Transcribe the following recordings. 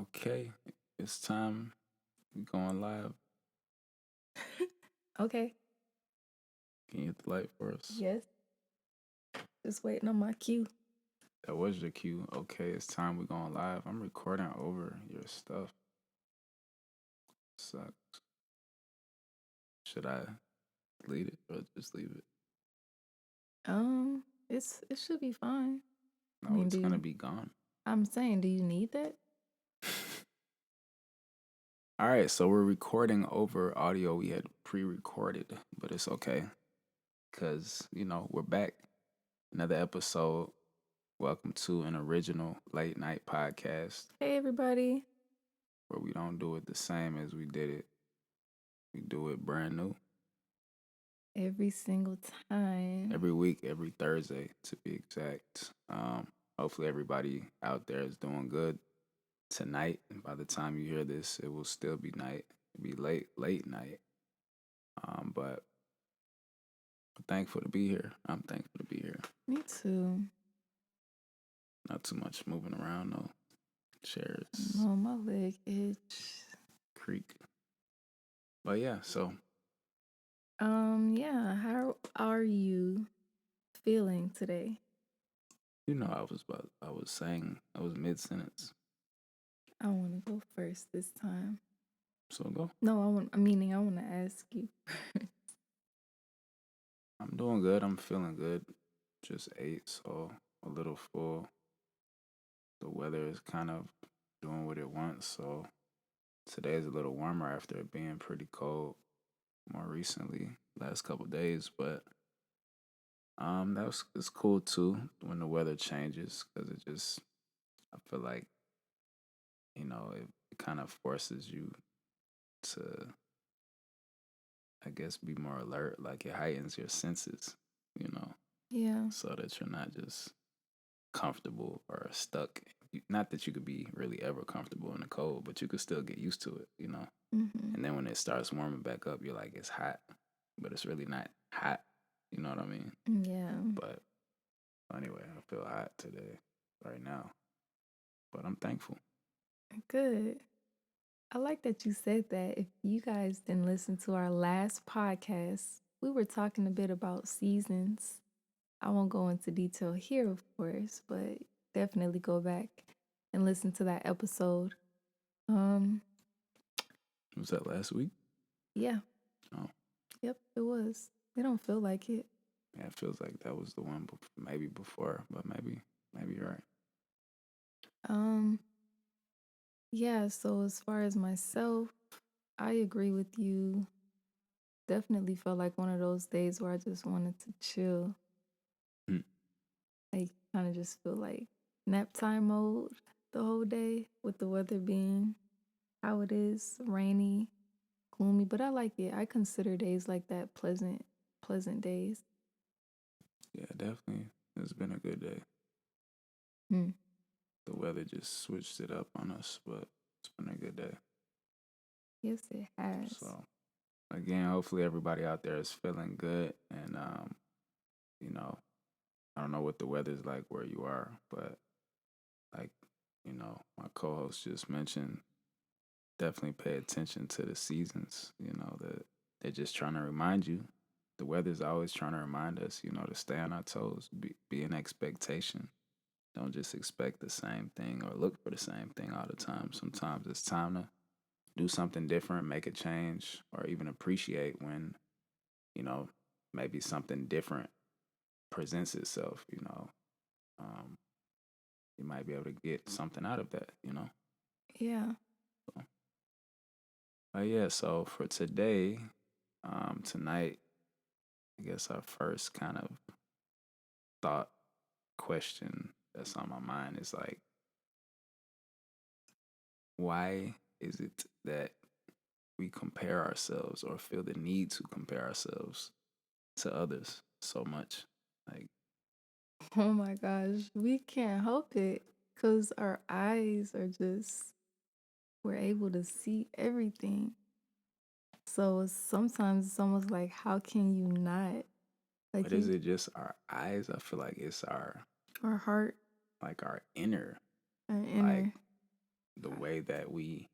Okay, it's time. We going live. Okay. Can you hit the light for us? Yes. Just waiting on my cue. That was your cue. Okay, it's time. We going live. I'm recording over your stuff. Sucks. Should I delete it or just leave it? It should be fine. I No, mean, it's gonna be gone. I'm saying, do you need that? All right, so we're recording over audio we had pre-recorded, but it's okay because we're back. Another episode. Welcome to an original late night podcast Hey, everybody. where we don't do it the same as we did it. We do it brand new. Every single time. Every week, every Thursday to be exact. Hopefully everybody out there is doing good tonight. And by the time you hear this, it will still be night. It'll be late night. But I'm thankful to be here. I'm thankful to be here. Me too. Not too much moving around though. Chairs No, my leg itch. creak. But yeah, so Yeah. How are you feeling today? I was saying I was mid sentence. I want to go first this time. So go. No, I want to ask you. I'm doing good. I'm feeling good. Just ate, so a little full. The weather is kind of doing what it wants, so today is a little warmer after it being pretty cold more recently, last couple days. But it's cool too when the weather changes because I feel like it kind of forces you to, I guess, be more alert. Like it heightens your senses, you know, Yeah. so that you're not just comfortable or stuck. Not that you could be really ever comfortable in the cold, but you could still get used to it, you know. Mm-hmm. And then when it starts warming back up, you're like, it's hot, but it's really not hot. You know what I mean? Yeah. But anyway, I feel hot today, right now. But I'm thankful. Good. I like that you said that. If you guys didn't listen to our last podcast, we were talking a bit about seasons. I won't go into detail here, of course, but definitely go back and listen to that episode. Um, Was that last week? yeah, Oh, yep, it was. It don't feel like it. yeah, it feels like that was the one maybe before, but maybe you're right. Um, yeah, so as far as myself, I agree with you. Definitely felt like one of those days where I just wanted to chill. Hmm. I kind of just feel like nap time mode the whole day with the weather being how it is, rainy, gloomy, but I like it. I consider days like that pleasant days. Yeah, definitely. It's been a good day. Hmm. The weather just switched it up on us, but it's been a good day. Yes, it has. So again, hopefully everybody out there is feeling good. And you know, I don't know what the weather's like where you are, but like, my co-host just mentioned, definitely pay attention to the seasons. That they're just trying to remind you. The weather's always trying to remind us, to stay on our toes, be in expectation. Don't just expect the same thing or look for the same thing all the time. Sometimes it's time to do something different, make a change, or even appreciate when, you know, maybe something different presents itself. Um, you might be able to get something out of that. Yeah. So, yeah, so for today, tonight, I guess our first kind of thought question that's on my mind is like, why is it that we compare ourselves or feel the need to compare ourselves to others so much? Like, Oh my gosh, we can't help it because our eyes are just, we're able to see everything. So sometimes it's almost like, how can you not? Like but is you, it just our eyes? I feel like it's our heart, our inner, our like inner. the way that we,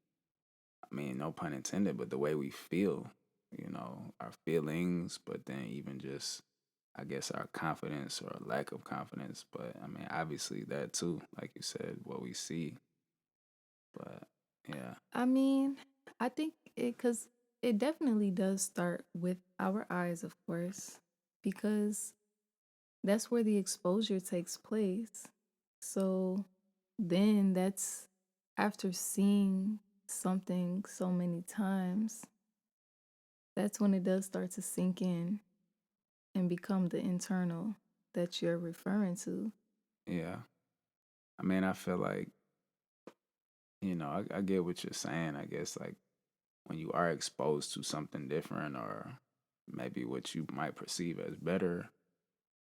I mean, no pun intended, but the way we feel, our feelings, but then even just, I guess, our confidence or lack of confidence. But I mean, obviously that too, like you said, what we see. But yeah, I mean, I think because it definitely does start with our eyes, of course, because that's where the exposure takes place. So then that's after seeing something so many times, that's when it does start to sink in and become the internal that you're referring to. yeah. I mean, I feel like, I get what you're saying. I guess like when you are exposed to something different or maybe what you might perceive as better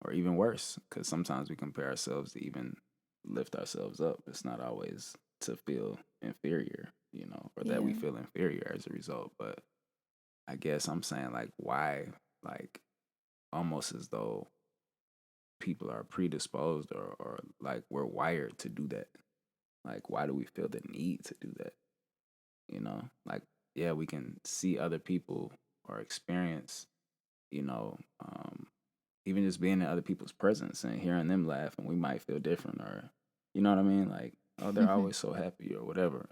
or even worse, because sometimes we compare ourselves to even lift ourselves up. It's not always to feel inferior, or that we Yeah. feel inferior as a result. But I guess I'm saying, like, why, like, almost as though people are predisposed or like we're wired to do that. Like, why do we feel the need to do that? Like, yeah, we can see other people or experience, you know, um, even just being in other people's presence and hearing them laugh, and we might feel different, or you know what I mean? Like, oh, they're always so happy or whatever.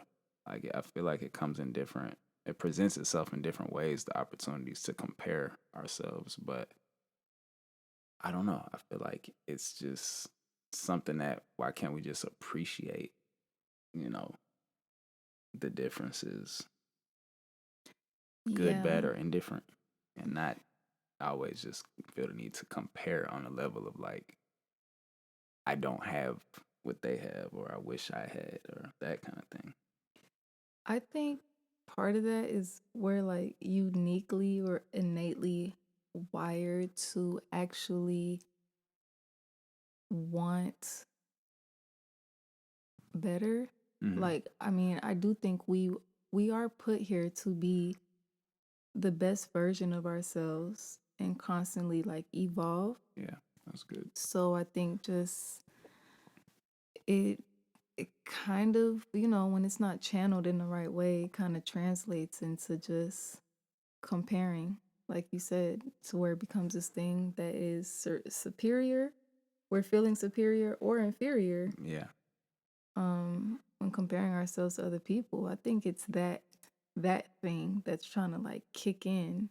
Like, I feel like it comes in different, it presents itself in different ways, the opportunities to compare ourselves. But I don't know. I feel like it's just something that why can't we just appreciate, you know, the differences, good, Yeah. bad, or indifferent, and not always just feel the need to compare on a level of like, I don't have what they have, or I wish I had, or that kind of thing. I think part of that is we're like uniquely or innately wired to actually want better. Hmm. Like, I mean, I do think we are put here to be the best version of ourselves and constantly like evolve. Yeah, that's good. So I think just it it kind of, when it's not channeled in the right way, it kind of translates into just comparing, like you said, to where it becomes this thing that is superior. We're feeling superior or inferior Yeah. when comparing ourselves to other people. I think it's that thing that's trying to like kick in.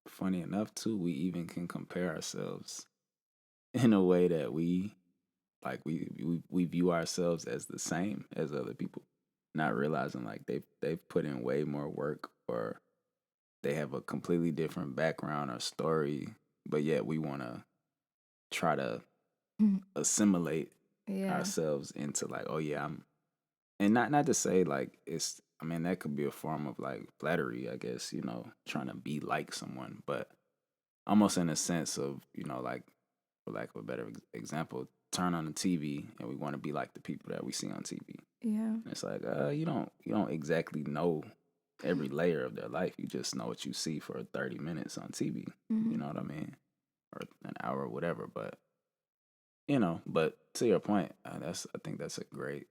Funny enough, too, we even can compare ourselves in a way that we like we view ourselves as the same as other people, not realizing like they've put in way more work, or they have a completely different background or story, but yet we want to try to assimilate Yeah. ourselves into like, oh yeah, I'm, and not to say like it's, I mean, that could be a form of like flattery, I guess, trying to be like someone, but almost in a sense of, like, for lack of a better example, turn on the TV and we want to be like the people that we see on TV. Yeah. And it's like, you don't exactly know every layer of their life. You just know what you see for 30 minutes on TV. You Hmm. know what I mean? Or an hour or whatever. But but to your point, I think that's a great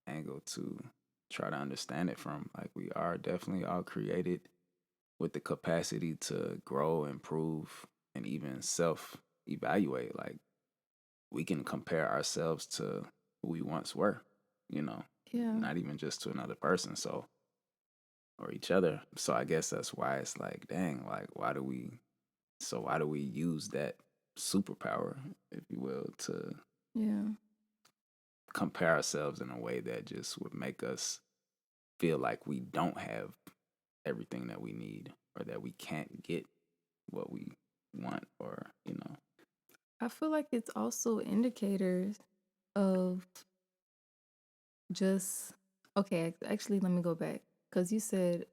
angle to try to understand it from. Like, we are definitely all created with the capacity to grow, improve, and even self evaluate. Like, we can compare ourselves to who we once were, you know, Yeah. not even just to another person. So, or each other. So I guess that's why it's like, dang, like, why do we use that superpower, if you will, to Yeah. compare ourselves in a way that just would make us feel like we don't have everything that we need, or that we can't get what we want, or. I feel like it's also indicators of just okay, actually let me go back cuz you said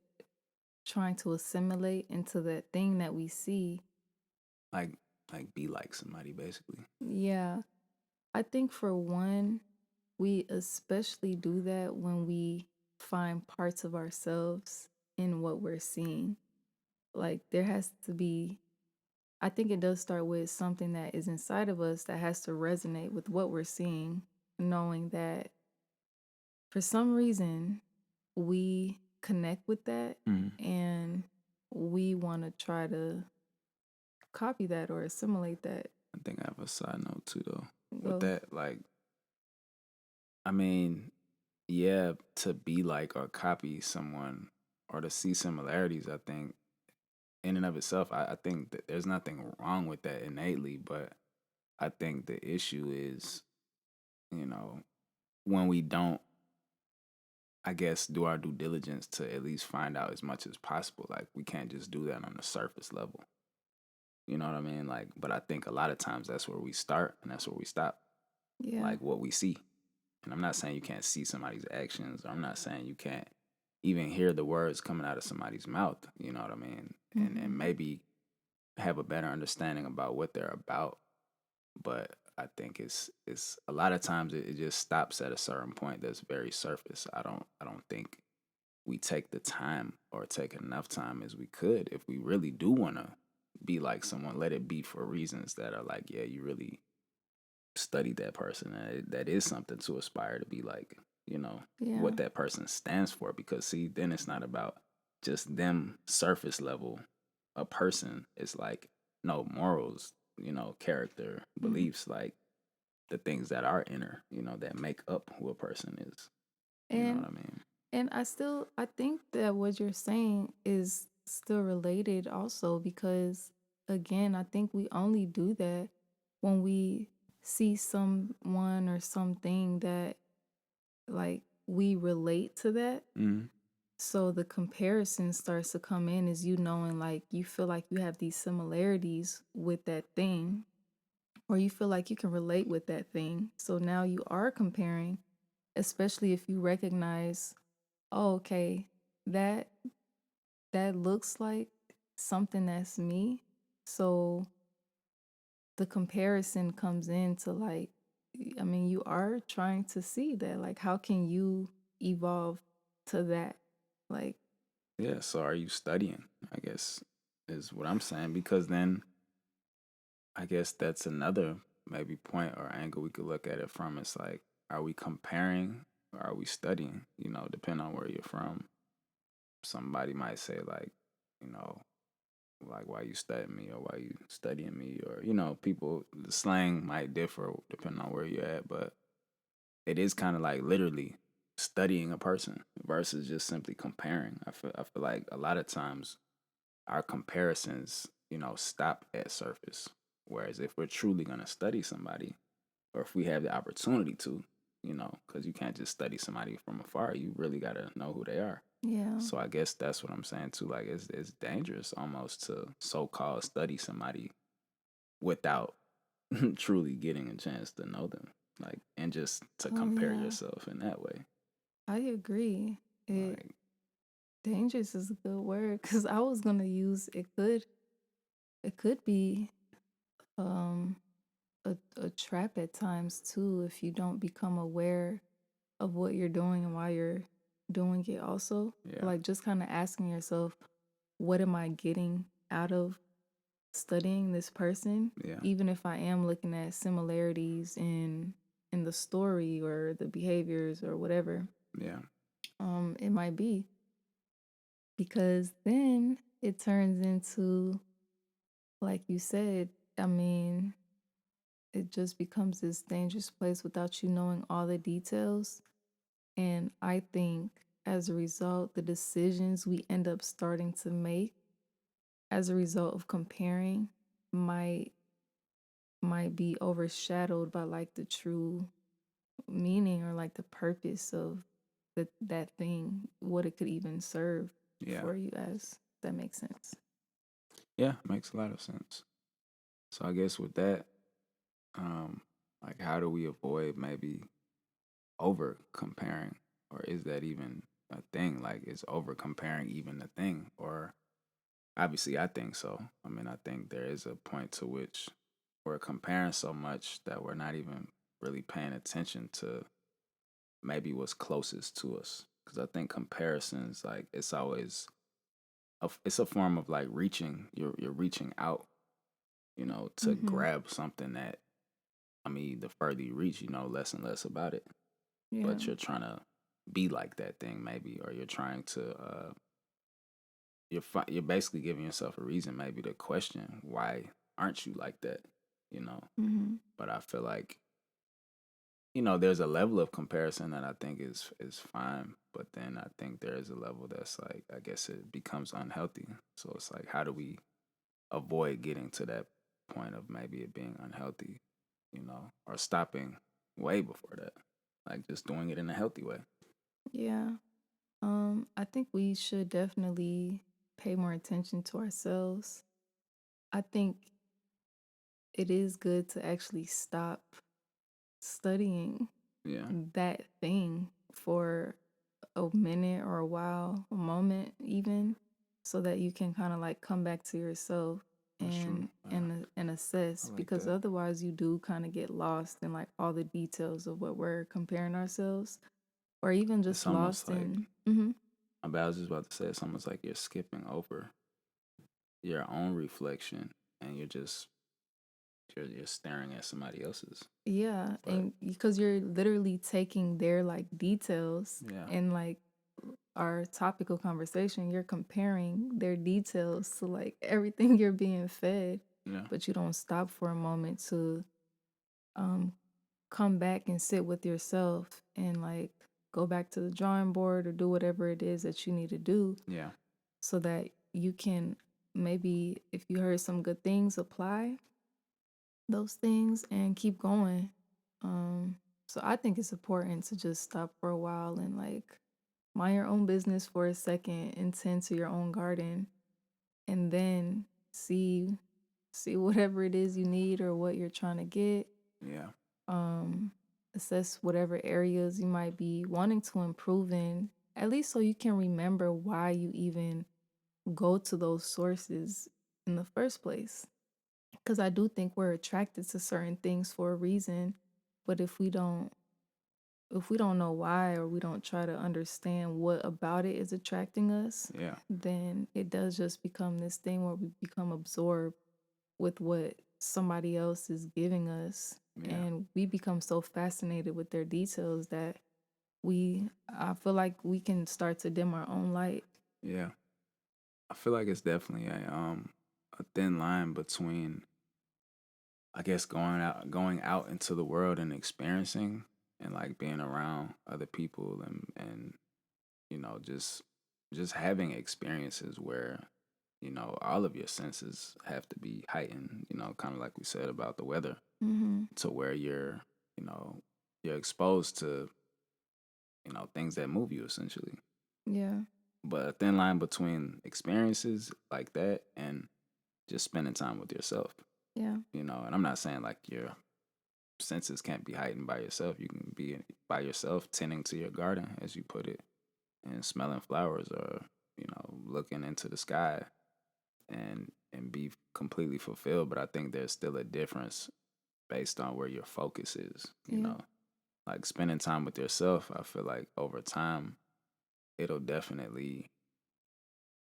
trying to assimilate into that thing that we see. Like be like somebody, basically. Yeah. I think for one, we especially do that when we find parts of ourselves in what we're seeing. Like there has to be, I think it does start with something that is inside of us that has to resonate with what we're seeing, knowing that for some reason, we connect with that Mhm. and we want to try to copy that or assimilate that. I think I have a side note too, though. With Go. that, like, I mean, yeah, to be like or copy someone or to see similarities, I think in and of itself, I think that there's nothing wrong with that innately, but I think the issue is, you know, when we don't, I guess, do our due diligence to at least find out as much as possible. Like, we can't just do that on the surface level. You know what I mean? Like, but I think a lot of times that's where we start and that's where we stop. Yeah. Like what we see. And I'm not saying you can't see somebody's actions, or I'm not saying you can't even hear the words coming out of somebody's mouth. You know what I mean? And Hmm. maybe have a better understanding about what they're about. But I think it's a lot of times it just stops at a certain point that's very surface. I don't think we take the time or take enough time as we could if we really do want to be like someone. Let it be for reasons that are like, yeah, you really study that person. That is something to aspire to be like, Yeah. what that person stands for. Because see, then it's not about just them surface level. A person is like, no, morals, character, Hmm. beliefs, like the things that are inner, that make up who a person is. You know what And I mean? I think that what you're saying is still related also because again, I think we only do that when we see someone or something that like we relate to that. Mm-hmm. So the comparison starts to come in as you knowing like you feel like you have these similarities with that thing or you feel like you can relate with that thing. So now you are comparing, especially if you recognize, oh, okay, that that looks like something that's me. So the comparison comes into like, I mean, you are trying to see that. Like, how can you evolve to that? Like, Yeah. So are you studying? I guess is what I'm saying, because then I guess that's another maybe point or angle we could look at it from. It's like, are we comparing or are we studying? Depending on where you're from. Somebody might say like, you know, like why you studying me or why you studying me, or people, the slang might differ depending on where you're at, but it is kind of like literally studying a person versus just simply comparing. I feel like a lot of times our comparisons, stop at surface. Whereas if we're truly going to study somebody, or if we have the opportunity to, because you can't just study somebody from afar, you really got to know who they are. yeah, So I guess that's what I'm saying too. Like it's dangerous almost to so-called study somebody without truly getting a chance to know them, like, and just to oh compare yeah, yourself in that way. I agree. It Like, dangerous is a good word because I was gonna use it could be um a trap at times too if you don't become aware of what you're doing and why you're doing it also. yeah, Like just kind of asking yourself, what am I getting out of studying this person? yeah, Even if I am looking at similarities in the story or the behaviors or whatever yeah, it might be. Because then it turns into, like you said, I mean, it just becomes this dangerous place without you knowing all the details. And I think as a result, the decisions we end up starting to make as a result of comparing might might be overshadowed by like the true meaning or like the purpose of that thing, what it could even serve yeah, for you as. That makes sense. yeah. Makes a lot of sense. So I guess with that, like, how do we avoid maybe over comparing, or is that even a thing? Like, is over comparing even a thing? Or obviously, I think so. I mean, I think there is a point to which we're comparing so much that we're not even really paying attention to maybe what's closest to us. Because I think comparisons, like, it's always it's a form of like reaching. You're reaching out, to Mm-hmm. grab something that, I mean, the further you reach, less and less about it. Yeah. But you're trying to. be like that thing maybe, or you're trying to you're basically giving yourself a reason maybe to question why aren't you like that, you know. Mm-hmm. But I feel like, you know, there's a level of comparison that I think is fine, but then I think there is a level that's like, I guess it becomes unhealthy. So it's like, how do we avoid getting to that point of maybe it being unhealthy, you know, or stopping way before that, like just doing it in a healthy way. Yeah. I think we should definitely pay more attention to ourselves. I think it is good to actually stop studying Yeah, that thing for a minute or a while, a moment even, so that you can kind of like come back to yourself that's true. Yeah, and I assess, like because that. otherwise you do kind of get lost in like all the details of what we're comparing ourselves, or even It's just almost lost like, in. Mm-hmm. I was just about to say, it's almost like you're skipping over your own reflection and you're staring at somebody else's. Yeah, But and because you're literally taking their like details yeah, and like our topical conversation, you're comparing their details to like everything you're being fed, yeah, but you don't stop for a moment to um come back and sit with yourself and like go back to the drawing board or do whatever it is that you need to do yeah, so that you can, maybe if you heard some good things, apply those things and keep going. Um, so I think it's important to just stop for a while and like mind your own business for a second and tend to your own garden, and then see whatever it is you need or what you're trying to get. yeah, Um, assess whatever areas you might be wanting to improve in, at least so you can remember why you even go to those sources in the first place. Because I do think we're attracted to certain things for a reason, but if we don't know why, or we don't try to understand what about it is attracting us, yeah, then it does just become this thing where we become absorbed with what somebody else is giving us, yeah, and we become so fascinated with their details that I feel like we can start to dim our own light. yeah. I feel like it's definitely a thin line between, I guess, going out into the world and experiencing and like being around other people and you know, just having experiences where, you know, all of your senses have to be heightened, you know, kind of like we said about the weather, Mm-hmm. to where you know, you're exposed to, you know, things that move you essentially. Yeah. But a thin line between experiences like that and just spending time with yourself, Yeah. you know. And I'm not saying like your senses can't be heightened by yourself. You can be by yourself tending to your garden, as you put it, and smelling flowers, or, you know, looking into the sky and be completely fulfilled. But I think there's still a difference based on where your focus is, you Yeah. know. Like spending time with yourself, I feel like over time it'll definitely,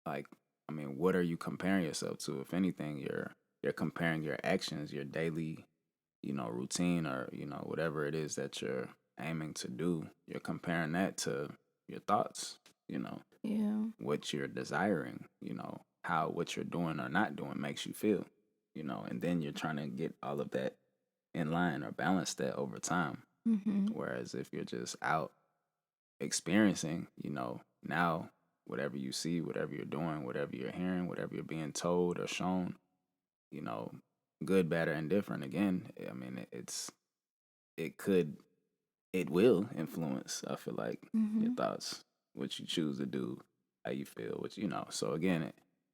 like, I mean, what are you comparing yourself to? If anything, you're comparing your actions, your daily, you know, routine, or, you know, whatever it is that you're aiming to do. You're comparing that to your thoughts, you know, Yeah. what you're desiring, you know, how what you're doing or not doing makes you feel, you know, and then you're trying to get all of that in line or balance that over time. Mm-hmm. Whereas if you're just out experiencing, you know, now whatever you see, whatever you're doing, whatever you're hearing, whatever you're being told or shown, you know, good, bad, or indifferent, again, I mean, it could, it will influence, I feel like, your Mm-hmm. thoughts, what you choose to do, how you feel, what you know. So again,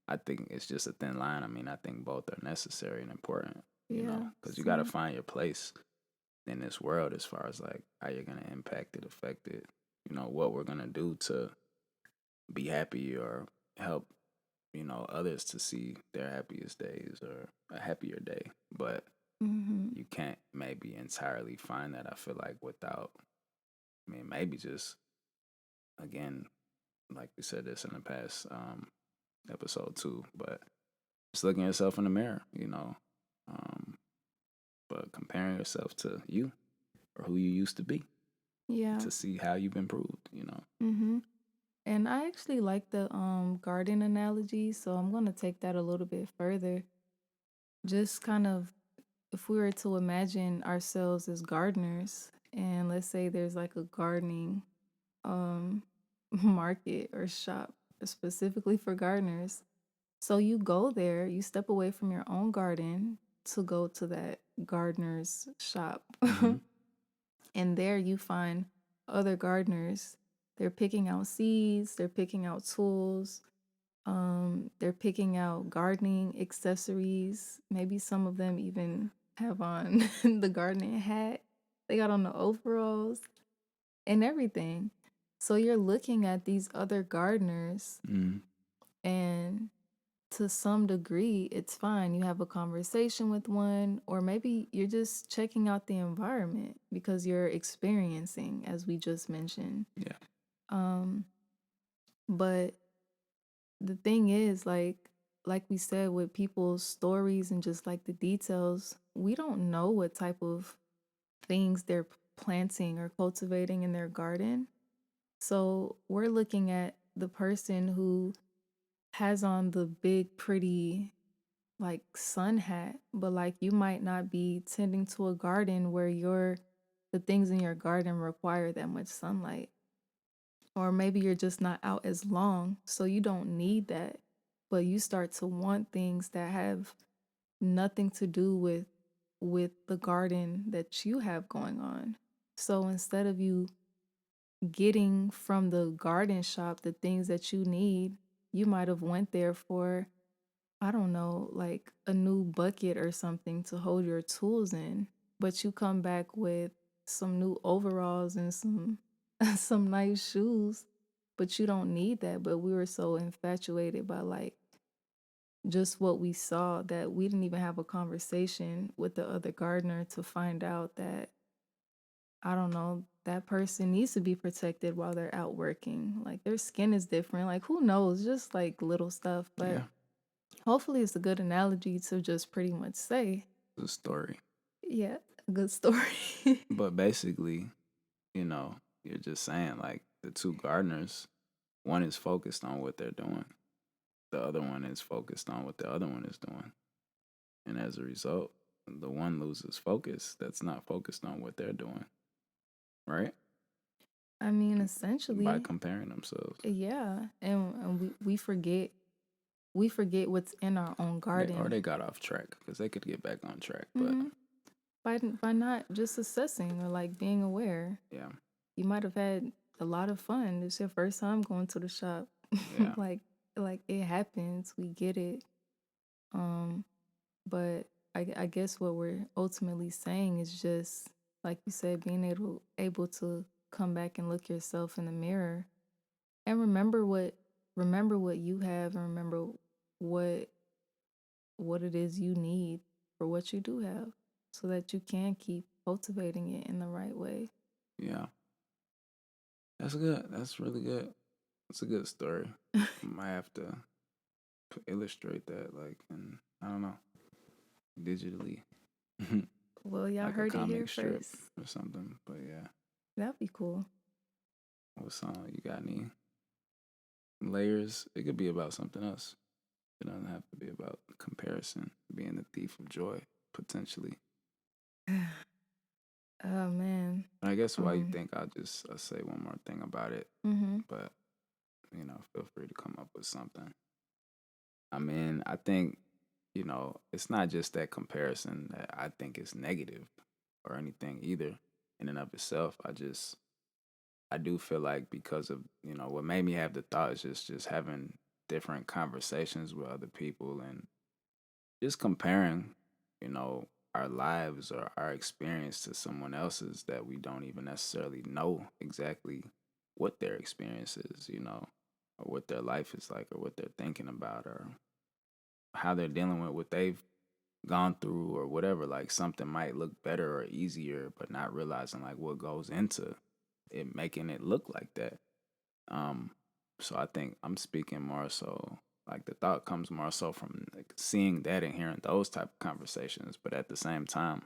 I think it's just a thin line. I mean, I think both are necessary and important, you know, Yeah. because you got to Same. find your place in this world as far as like how you're going to impact it, affect it, you know, what we're going to do to be happy or help, you know, others to see their happiest days or a happier day. But Mm-hmm. you can't maybe entirely find that, I feel like, without, I mean, maybe just, again, like we said this in the past episode too, but just looking at yourself in the mirror, you know, um, but comparing yourself to you or who you used to be. Yeah. to see how you've improved, you know. Mm-hmm. And I actually like the garden analogy, so I'm gonna take that a little bit further. Just kind of if we were to imagine ourselves as gardeners, and let's say there's like a gardening um market or shop specifically for gardeners. So you go there, you step away from your own garden to go to that gardener's shop. Hmm. And there you find other gardeners. They're picking out seeds, they're picking out tools, they're picking out gardening accessories. Maybe some of them even have on the gardening hat. They got on the overalls and everything. So you're looking at these other gardeners, Hmm. and to some degree, it's fine. You have a conversation with one, or maybe you're just checking out the environment because you're experiencing, as we just mentioned. Yeah. Um, but the thing is, like we said, with people's stories and just like the details, we don't know what type of things they're planting or cultivating in their garden. So we're looking at the person who has on the big, pretty, like sun hat, but like you might not be tending to a garden where the things in your garden require that much sunlight. Or maybe you're just not out as long, so you don't need that. But you start to want things that have nothing to do with the garden that you have going on. So instead of you getting from the garden shop the things that you need, you might have went there for, I don't know, like a new bucket or something to hold your tools in, but you come back with some new overalls and some some nice shoes, but you don't need that. But we were so infatuated by like just what we saw that we didn't even have a conversation with the other gardener to find out that, I don't know, that person needs to be protected while they're out working. Like their skin is different. Like who knows? Just like little stuff. But Yeah. hopefully it's a good analogy to just pretty much say, The story. yeah, a good story. But basically, you know, you're just saying like the two gardeners, one is focused on what they're doing, the other one is focused on what the other one is doing. And as a result, the one loses focus that's not focused on what they're doing, right? I mean, By essentially, comparing themselves. yeah. And we forget what's in our own Or garden. they got off track because they could get back on track. But Hmm. By not just assessing or like being aware. yeah, You might have had a lot of fun. It's your first time going to the shop. yeah, like like it happens. We get it. Um, but I guess what we're ultimately saying is just like you said, being able to come back and look yourself in the mirror and remember what you have, and remember what what it is you need for what you do have, so that you can keep cultivating it in the right way. yeah. That's good. That's really good. It's a good story. I might have to illustrate that, like, and I don't know, digitally, Well, y'all like a heard it here comic strip first. or something. But yeah, That'd be cool. what song you got? Any layers? It could be about something else. It doesn't have to be about comparison, being the thief of joy, potentially. Oh man. I guess why you Um. think I'll say one more thing about it, Mhm. but feel free to come up with something. I mean, I think, it's not just that comparison that I think is negative or anything either in and of itself. I do feel like because of, what made me have the thought is just having different conversations with other people and just comparing, you know, our lives or our experience to someone else's that we don't even necessarily know exactly what their experience is, or what their life is like or what they're thinking about or how they're dealing with what they've gone through or whatever. Like something might look better or easier, but not realizing like what goes into it making it look like that. Um, so I think I'm speaking more so like the thought comes more so from like seeing that and hearing those type of conversations. But at the same time,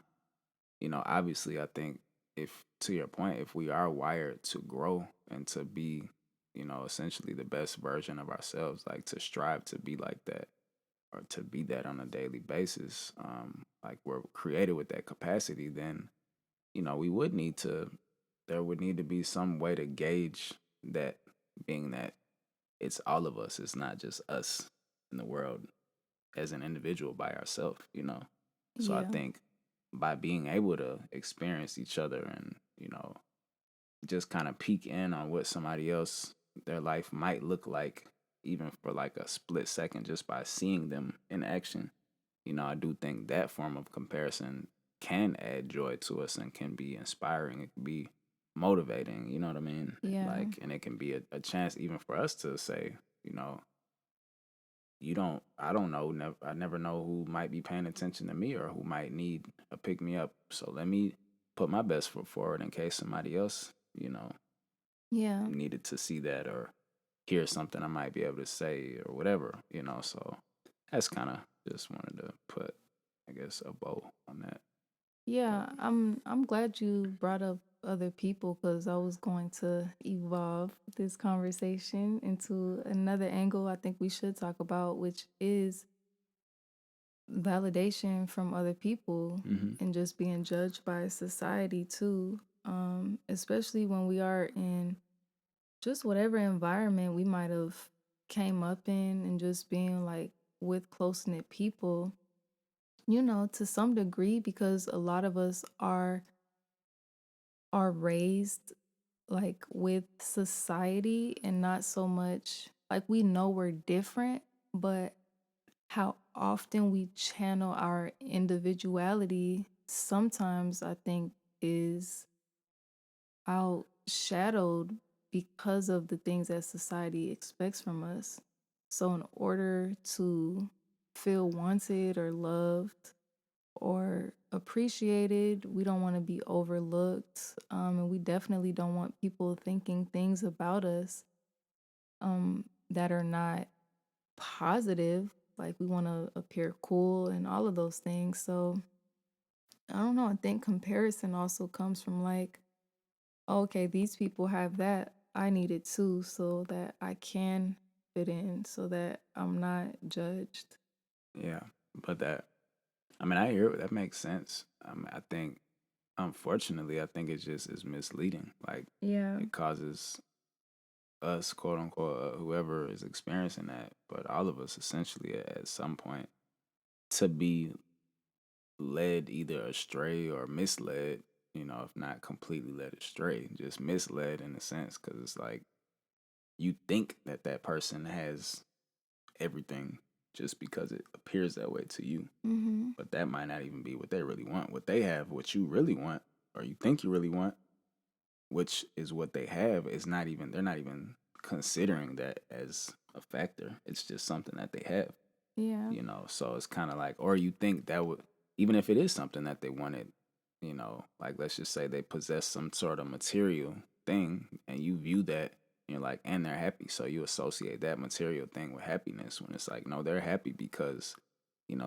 obviously I think if, to your point, if we are wired to grow and to be, essentially the best version of ourselves, like to strive to be like that or to be that on a daily basis, like we're created with that capacity, then, we would need to, there would need to be some way to gauge that, being that it's all of us, it's not just us in the world as an individual by ourselves. So I Yeah. think by being able to experience each other and, just kind of peek in on what somebody else, their life might look like, even for like a split second, just by seeing them in action, I do think that form of comparison can add joy to us and can be inspiring. It can be motivating, you know what I mean? Yeah. Like, and it can be a chance even for us to say, you know, I don't know, I never know who might be paying attention to me or who might need a pick me up. So let me put my best foot forward in case somebody else, Yeah. needed to see that or hear something I might be able to say or whatever. So that's kind of just wanted to put, I guess, a bow on that. But Yeah, I'm glad you brought up other people because I was going to evolve this conversation into another angle I think we should talk about, which is validation from other people hmm and just being judged by society too. Especially when we are in just whatever environment we might have came up in and just being like with close knit people, to some degree, because a lot of us are raised like with society and not so much like we know we're different, but how often we channel our individuality sometimes I think is outshadowed because of the things that society expects from us. So in order to feel wanted or loved or appreciated. We don't want to be overlooked. And we definitely don't want people thinking things about us that are not positive. Like we want to appear cool and all of those things. So I don't know. I think comparison also comes from like, okay, these people have that. I need it too, so that I can fit in, so that I'm not judged. yeah, but I mean, I hear it. That makes sense. I think, unfortunately, I think it just is misleading. Like, Yeah. it causes us, quote unquote, whoever is experiencing that, but all of us essentially at some point to be led either astray or misled, if not completely led astray, just misled in a sense, because it's like you think that that person has everything just because it appears that way to you, Mm-hmm. but that might not even be what they really want. What they have, what you really want, or you think you really want, which is what they have, is not even, they're not even considering that as a factor. It's just something that they have. Yeah. So it's kind of like, or you think that would, even if it is something that they wanted, like let's just say they possess some sort of material thing and you view that, you're like, and they're happy, so you associate that material thing with happiness, when it's like, no, they're happy because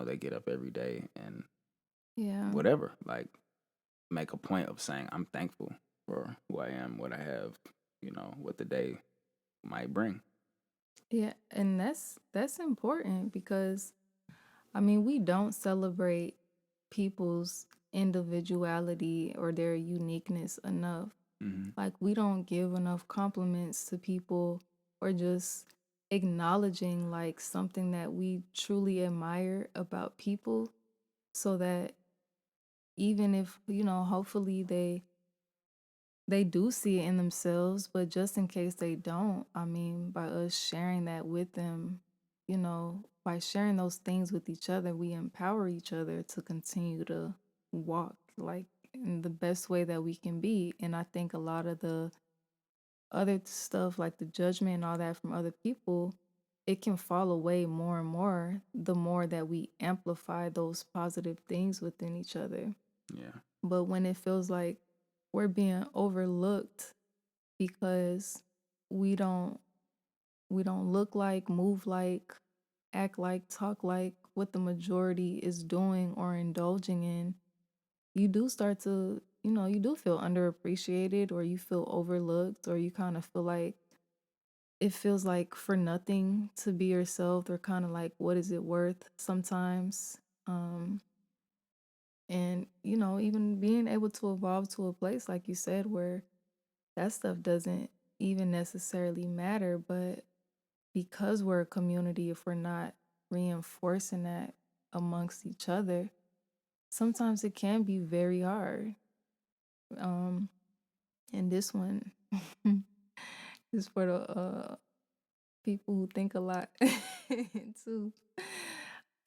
they get up every day and Yeah. whatever, like, make a point of saying, I'm thankful for who I am, what I have, what the day might bring. Yeah, and that's important because I mean, we don't celebrate people's individuality or their uniqueness enough. hmm Like we don't give enough compliments to people or just acknowledging like something that we truly admire about people so that even if, hopefully they do see it in themselves, but just in case they don't, I mean, by us sharing that with them, by sharing those things with each other, we empower each other to continue to walk like in the best way that we can be. And I think a lot of the other stuff, like the judgment and all that from other people, it can fall away more and more the more that we amplify those positive things within each other. Yeah. But when it feels like we're being overlooked because we don't we don't look like, move like, act like, talk like what the majority is doing or indulging in, you do start to you do feel underappreciated, or you feel overlooked, or you kind of feel like it feels like for nothing to be yourself, or kind of like, what is it worth sometimes? Um, and, even being able to evolve to a place, like you said, where that stuff doesn't even necessarily matter. But because we're a community, if we're not reinforcing that amongst each other, sometimes it can be very hard. Um, and this one is for the people who think a lot too.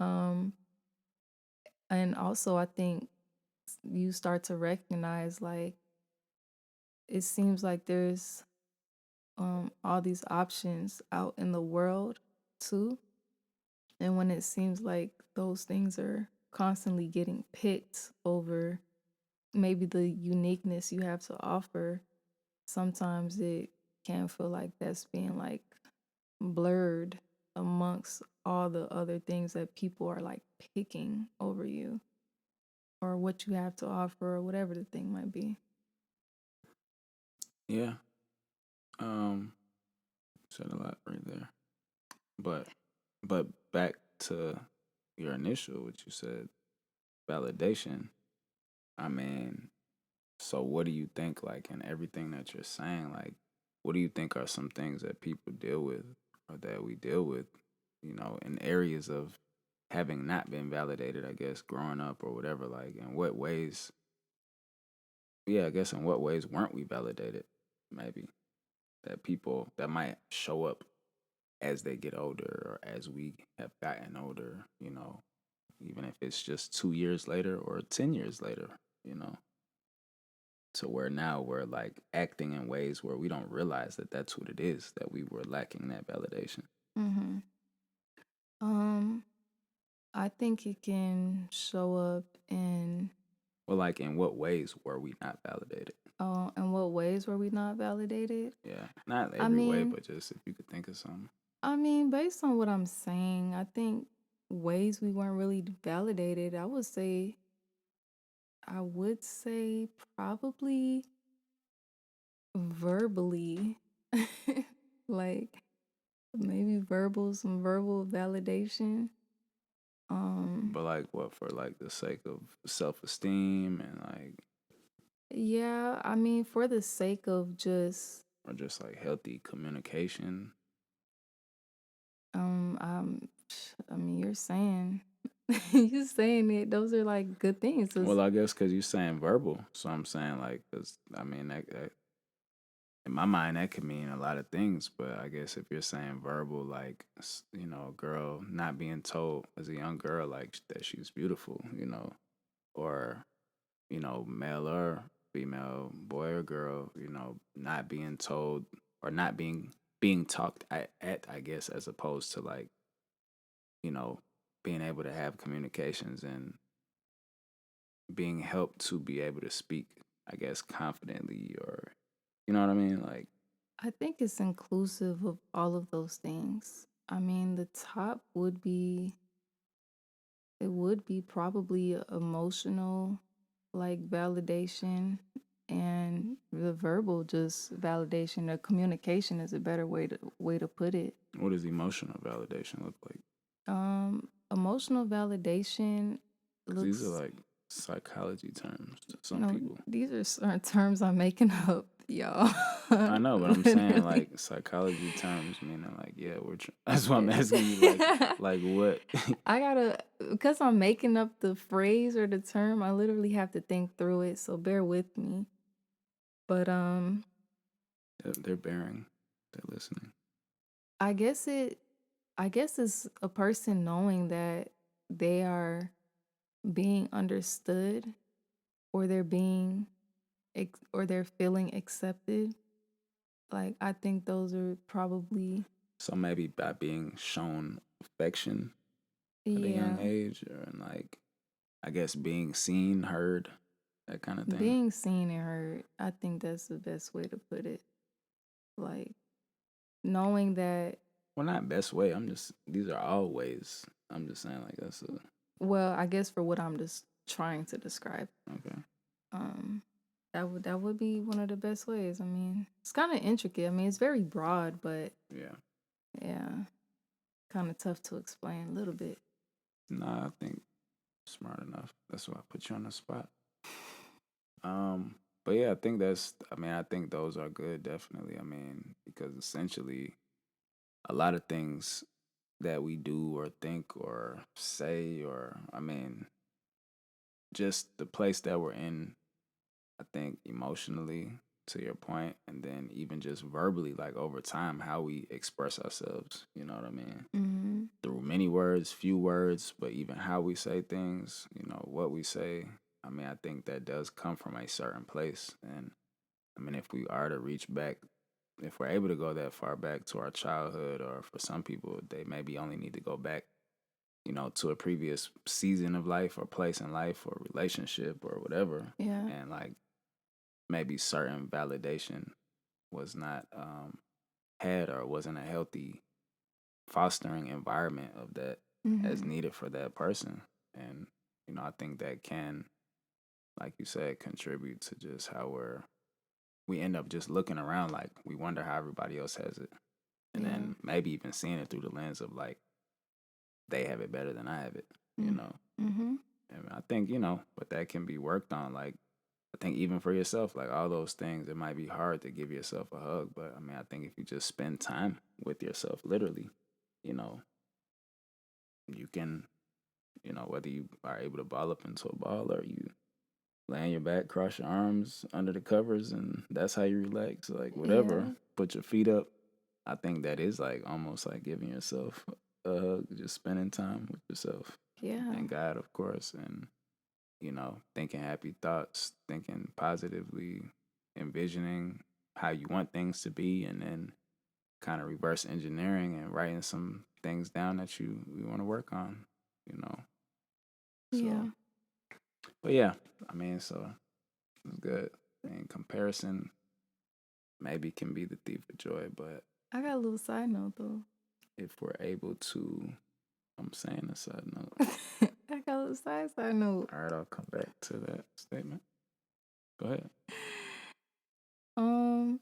Um, and also, I think you start to recognize, like, it seems like there's all these options out in the world too. And when it seems like those things are constantly getting picked over maybe the uniqueness you have to offer, sometimes it can feel like that's being like blurred amongst all the other things that people are like picking over you, or what you have to offer, or whatever the thing might be. Yeah. Um, said a lot right there. But back to your initial, what you said, validation. I mean, so what do you think, like, in everything that you're saying, like, what do you think are some things that people deal with, or that we deal with, in areas of having not been validated, I guess, growing up or whatever, like, in what ways, yeah, I guess in what ways weren't we validated, maybe, that people that might show up as they get older or as we have gotten older, even if it's just 2 years later or 10 years later, you know, to where now we're like acting in ways where we don't realize that that's what it is, that we were lacking that validation. Mm-hmm. Um, I think it can show up in, Well, like, in what ways were we not validated? in what ways were we not validated? Yeah, not I every way, mean, but just if you could think of something. based on what I'm saying, I think ways we weren't really validated, I would say probably verbally. Like, maybe some verbal validation. Um, But like what, for like the sake of self-esteem and like, yeah, for the sake of just, or just like healthy communication. um, um, you're saying, you saying it. Those are like good things. Well, I guess because you're saying verbal, so I'm saying like, because I mean that in my mind that could mean a lot of things, but I guess if you're saying verbal, like, a girl not being told as a young girl like that she's beautiful, or male or female, boy or girl, not being told, or not being talked at, I guess, as opposed to like, you know being able to have communications and being helped to be able to speak, I guess, confidently, or you know what I mean, like. I think it's inclusive of all of those things. The top would be probably emotional, like, validation, and the verbal just validation, or communication is a better way to put it. What does emotional validation look like? Emotional validation Because these are looks, like psychology terms to some people. these are certain terms I'm making up, y'all. I know, but I'm saying Literally. like psychology terms, meaning like, yeah, that's why I'm asking you, like what? I gotta, because I'm making up the phrase or the term, I literally have to think through it, so bear with me. But They're bearing, they're listening. I guess it I guess it's a person knowing that they are being understood, or they're feeling accepted. Like, I think those are probably, So maybe by being shown affection at a young yeah, age, or like, I guess, being seen, heard, that kind of thing. being seen and heard. I think that's the best way to put it. Like, knowing that, Well, not best way. These are all ways. I'm just saying, like, that's well, I guess for what I'm just trying to describe. okay. Um, That would be one of the best ways. I mean, it's kind of intricate. I mean, it's very broad, but Yeah. yeah, kind of tough to explain a little bit. Nah, I think smart enough. That's why I put you on the spot. Um, but yeah, I think those are good, definitely. I mean, because essentially a lot of things that we do or think or say, or I mean, just the place that we're in, I think emotionally, to your point, and then even just verbally, like over time, how we express ourselves, you know what I mean? Mm-hmm. Through many words, few words, but even how we say things, what we say. I mean, I think that does come from a certain place. And I mean, if we are to reach back, if we're able to go that far back to our childhood, or for some people, they maybe only need to go back, to a previous season of life or place in life or relationship or whatever. Yeah. And like maybe certain validation was not had or wasn't a healthy fostering environment of that as Mm-hmm. needed for that person. And, I think that can, like you said, contribute to just how we end up just looking around like we wonder how everybody else has it. And Yeah. then maybe even seeing it through the lens of like they have it better than I have it, you know. Mm-hmm. And I think, but that can be worked on. Like I think even for yourself, like all those things, it might be hard to give yourself a hug. But I mean, I think if you just spend time with yourself, literally, you know, you can, whether you are able to ball up into a ball or you lay on your back, cross your arms under the covers, and that's how you relax. Like whatever, Yeah. put your feet up. I think that is like almost like giving yourself a hug, just spending time with yourself Yeah. and God, of course, and thinking happy thoughts, thinking positively, envisioning how you want things to be, and then kind of reverse engineering and writing some things down that you want to work on, you know. So, Yeah. but yeah, I mean, so it's good. And comparison maybe can be the thief of joy, but I got a little side note though. if we're able to, I'm saying a side note. I got a little side note. All right, I'll come back to that statement. Go ahead. Um,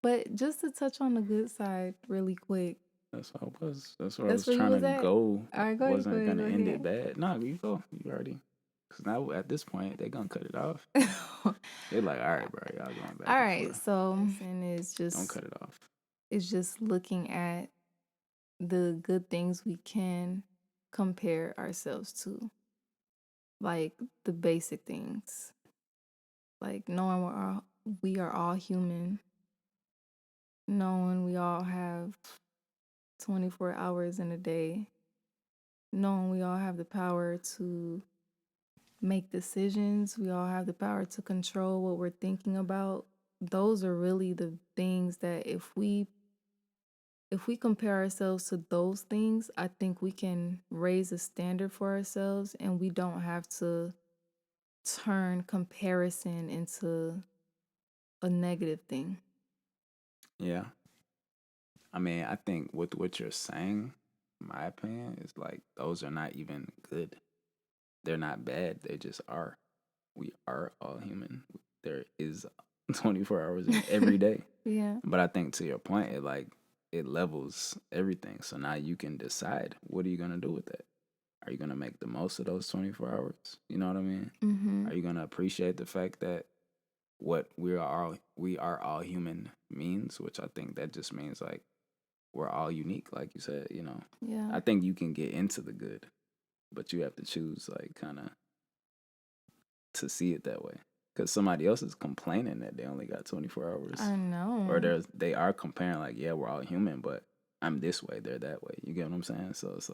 but just to touch on the good side really quick. That's what I was. That's where I That's was where you trying to was at? go. All right, go ahead, go Wasn't ahead, gonna go end it ahead. bad. No, you go. You already. Cause now at this point they gonna cut it off. They're like, all right, bro, y'all going back All and right, forth. so lesson is Don't just cut it off. looking at the good things we can compare ourselves to, like the basic things, like knowing we are all human, knowing we all have 24 hours in a day, knowing we all have the power to make decisions, we all have the power to control what we're thinking about. Those are really the things that if we compare ourselves to those things, I think we can raise a standard for ourselves and we don't have to turn comparison into a negative thing. Yeah. I mean, I think with what you're saying, my opinion is like those are not even good. They're not bad. They just are. We are all human. There is 24 hours in every day. Yeah. But I think to your point, it levels everything. So now you can decide what are you gonna do with that. Are you gonna make the most of those 24 hours? You know what I mean? Mm-hmm. Are you gonna appreciate the fact that what we are all human means, which I think that just means like we're all unique, like you said. Yeah. I think you can get into the good, but you have to choose like kind of to see it that way. Because somebody else is complaining that they only got 24 hours. I Or know. they are comparing like, yeah, we're all human, but I'm this way, they're that way. You get what I'm saying? So it's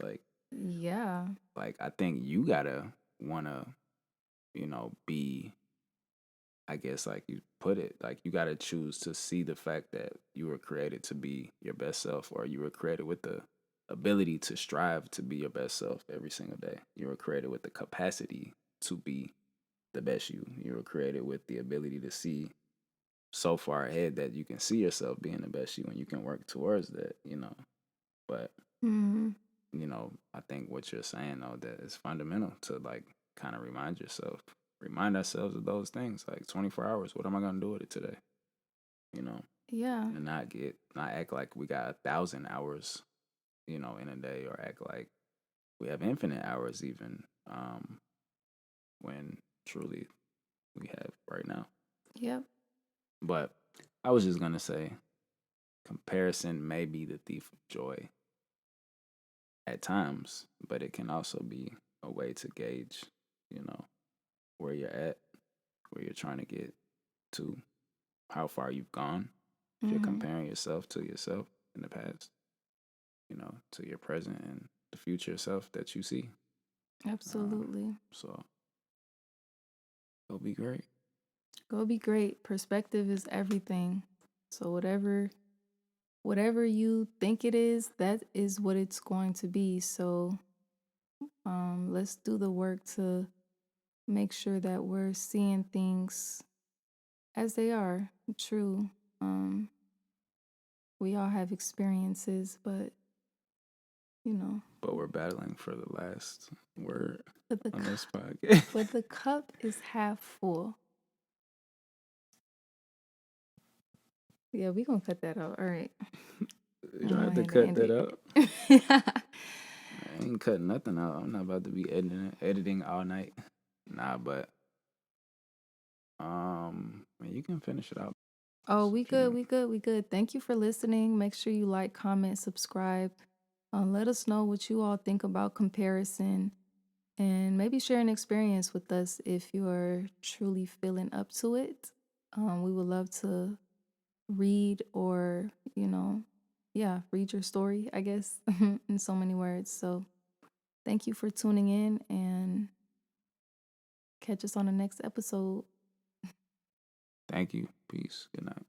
Yeah. like I think you gotta wanna, be, I guess like you put it, like you gotta choose to see the fact that you were created to be your best self, or you were created with the ability to strive to be your best self every single day. You were created with the capacity to be the best you. You were created with the ability to see so far ahead that you can see yourself being the best you and you can work towards that. But, Mm-hmm. I think what you're saying though, that is fundamental to like kind of remind yourself. remind ourselves of those things. Like 24 hours, what am I gonna do with it today? You know, Yeah. and not act like we got 1,000 hours, in a day, or act like we have infinite hours even, when truly we have right now. Yep. But I was just gonna say, comparison may be the thief of joy at times, but it can also be a way to gauge, you know, where you're at, where you're trying to get to, how far you've gone. If you're Mm-hmm. comparing yourself to yourself in the past, to your present and the future self that you see. Absolutely. So it'll be great. Go be great. Perspective is everything. So whatever you think it is, that is what it's going to be. So let's do the work to make sure that we're seeing things as they are, true. Um, we all have experiences, but you know, But we're battling for the last word but the on cu- this podcast. but the cup is half full. Yeah, we gonna cut that out. All right, You I'm don't gonna have to have to cut end that it. out. I ain't cutting nothing out. I'm not about to be editing all night. Nah, but you can finish it out Oh, we if you good, want. we good, we good. Thank you for listening. Make sure you like, comment, subscribe. Let us know what you all think about comparison and maybe share an experience with us if you're truly feeling up to it. We would love to read or, read your story, I guess, in so many words. So thank you for tuning in and catch us on the next episode. Thank you. Peace. Good night.